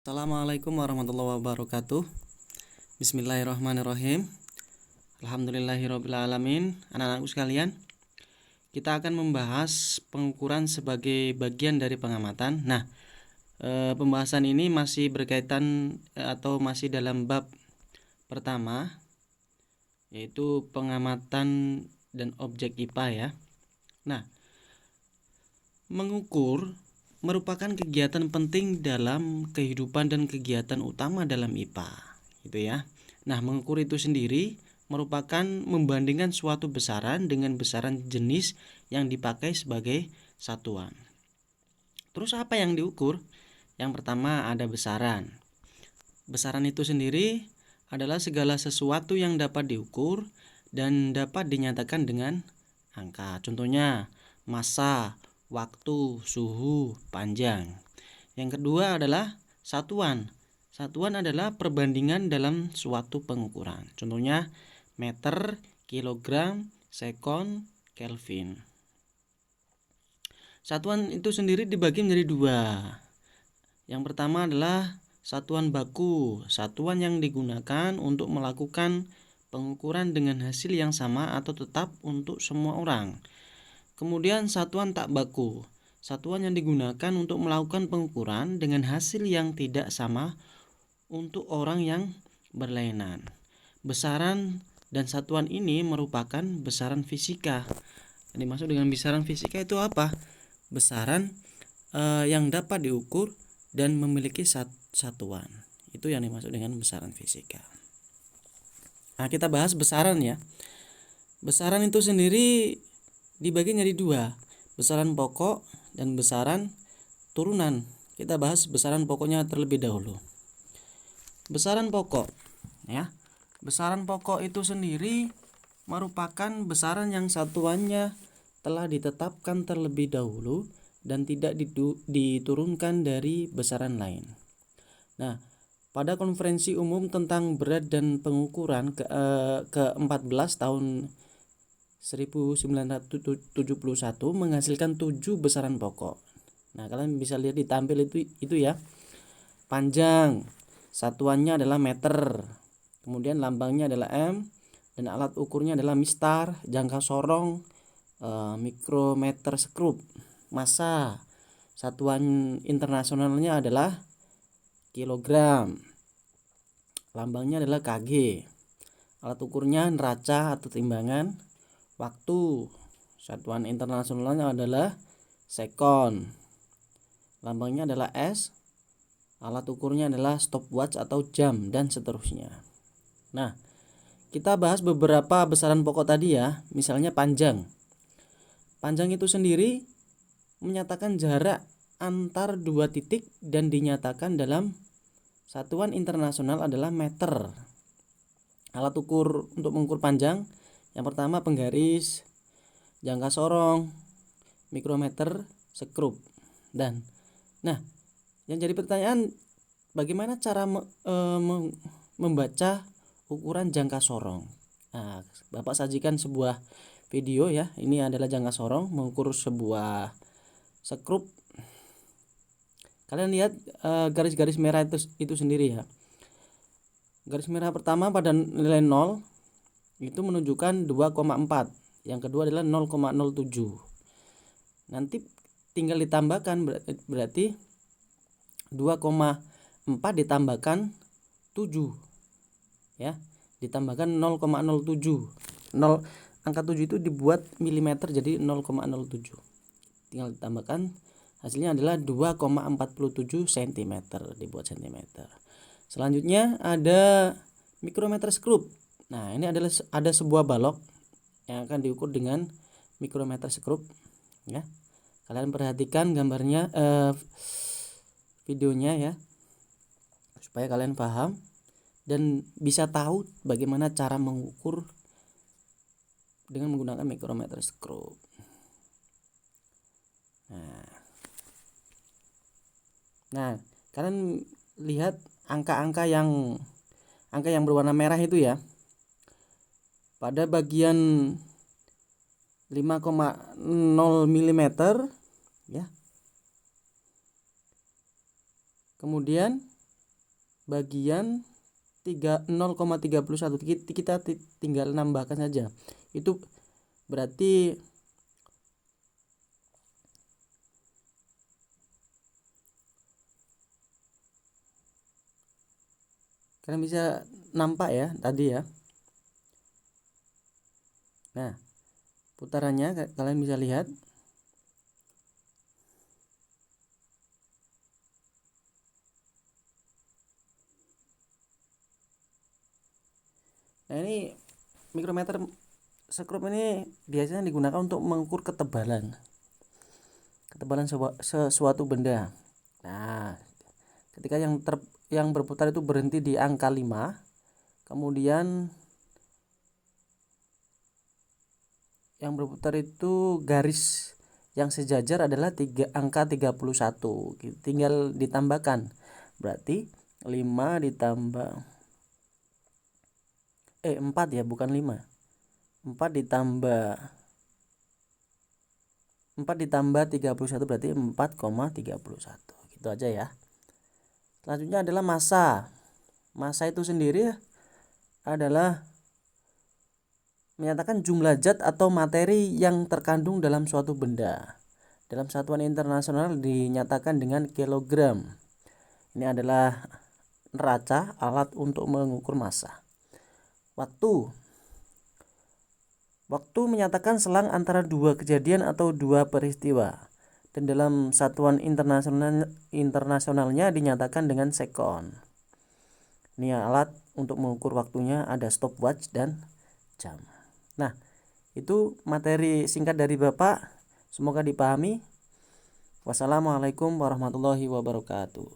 Assalamualaikum warahmatullahi wabarakatuh. Bismillahirrahmanirrahim. Alhamdulillahirrabbilalamin. Anak-anakku sekalian, kita akan membahas pengukuran sebagai bagian dari pengamatan. Nah, pembahasan ini masih berkaitan atau masih dalam bab pertama, yaitu pengamatan dan objek IPA ya. Nah, mengukur merupakan kegiatan penting dalam kehidupan dan kegiatan utama dalam IPA, gitu ya. Nah, mengukur itu sendiri merupakan membandingkan suatu besaran dengan besaran jenis yang dipakai sebagai satuan. Terus apa yang diukur? Yang pertama ada besaran. Besaran itu sendiri adalah segala sesuatu yang dapat diukur dan dapat dinyatakan dengan angka. Contohnya massa, waktu, suhu, panjang. Yang kedua adalah satuan. Satuan adalah perbandingan dalam suatu pengukuran. Contohnya meter, kilogram, sekon, kelvin. Satuan itu sendiri dibagi menjadi dua. Yang pertama adalah satuan baku, satuan yang digunakan untuk melakukan pengukuran dengan hasil yang sama atau tetap untuk semua orang. Kemudian satuan tak baku, satuan yang digunakan untuk melakukan pengukuran dengan hasil yang tidak sama untuk orang yang berlainan. Besaran dan satuan ini merupakan besaran fisika. Yang dimaksud dengan besaran fisika itu apa? Besaran yang dapat diukur dan memiliki satuan. Itu yang dimaksud dengan besaran fisika. Nah, kita bahas besaran ya. Besaran itu sendiri dibagi menjadi dua, besaran pokok dan besaran turunan. Kita bahas besaran pokoknya terlebih dahulu. Besaran pokok ya. Besaran pokok itu sendiri merupakan besaran yang satuannya telah ditetapkan terlebih dahulu dan tidak diturunkan dari besaran lain. Nah, pada konferensi umum tentang berat dan pengukuran ke-14 tahun 1971 menghasilkan 7 besaran pokok. Nah, kalian bisa lihat ditampil itu ya. Panjang, satuannya adalah meter. Kemudian lambangnya adalah M dan alat ukurnya adalah mistar, jangka sorong, mikrometer skrup. Massa, satuan internasionalnya adalah kilogram. Lambangnya adalah kg. Alat ukurnya neraca atau timbangan. Waktu, satuan internasionalnya adalah sekon. Lambangnya adalah S. Alat ukurnya adalah stopwatch atau jam dan seterusnya. Nah, kita bahas beberapa besaran pokok tadi ya. Misalnya panjang. Panjang itu sendiri menyatakan jarak antar dua titik dan dinyatakan dalam satuan internasional adalah meter. Alat ukur untuk mengukur panjang, yang pertama penggaris, jangka sorong, mikrometer, skrup. Dan nah, yang jadi pertanyaan, bagaimana cara membaca ukuran jangka sorong? Nah, Bapak sajikan sebuah video ya. Ini adalah jangka sorong mengukur sebuah skrup. Kalian lihat garis-garis merah itu sendiri ya. Garis merah pertama pada nilai 0 itu menunjukkan 2,4. Yang kedua adalah 0,07. Nanti tinggal ditambahkan, berarti 2,4 ditambahkan 7 ya, ditambahkan 0,07. Angka 7 itu dibuat milimeter jadi 0,07. Tinggal ditambahkan, hasilnya adalah 2,47 cm, dibuat cm. Selanjutnya ada mikrometer skrup. Nah, ini ada sebuah balok yang akan diukur dengan mikrometer skrup ya. Kalian perhatikan gambarnya, videonya ya, supaya kalian paham dan bisa tahu bagaimana cara mengukur dengan menggunakan mikrometer skrup. Nah, kalian lihat angka yang berwarna merah itu ya. Pada bagian 5,0 mm ya. Kemudian bagian 0,31. Kita tinggal nambahkan saja. Itu berarti kalian bisa nampak ya tadi ya. Nah, putarannya kalian bisa lihat. Nah, ini mikrometer skrup ini biasanya digunakan untuk mengukur ketebalan sesuatu benda. Nah, ketika yang berputar itu berhenti di angka 5, kemudian yang berputar itu garis yang sejajar adalah angka 31. Tinggal ditambahkan. Berarti 5 ditambah 4 ya, bukan 5. 4 ditambah 31 berarti 4,31. Gitu aja ya. Selanjutnya adalah massa. Massa itu sendiri adalah menyatakan jumlah zat atau materi yang terkandung dalam suatu benda. Dalam satuan internasional dinyatakan dengan kilogram. Ini adalah neraca, alat untuk mengukur massa. Waktu menyatakan selang antara dua kejadian atau dua peristiwa. Dan dalam satuan internasionalnya dinyatakan dengan sekon. Ini alat untuk mengukur waktunya, ada stopwatch dan jam. Nah, itu materi singkat dari Bapak. Semoga dipahami. Wassalamualaikum warahmatullahi wabarakatuh.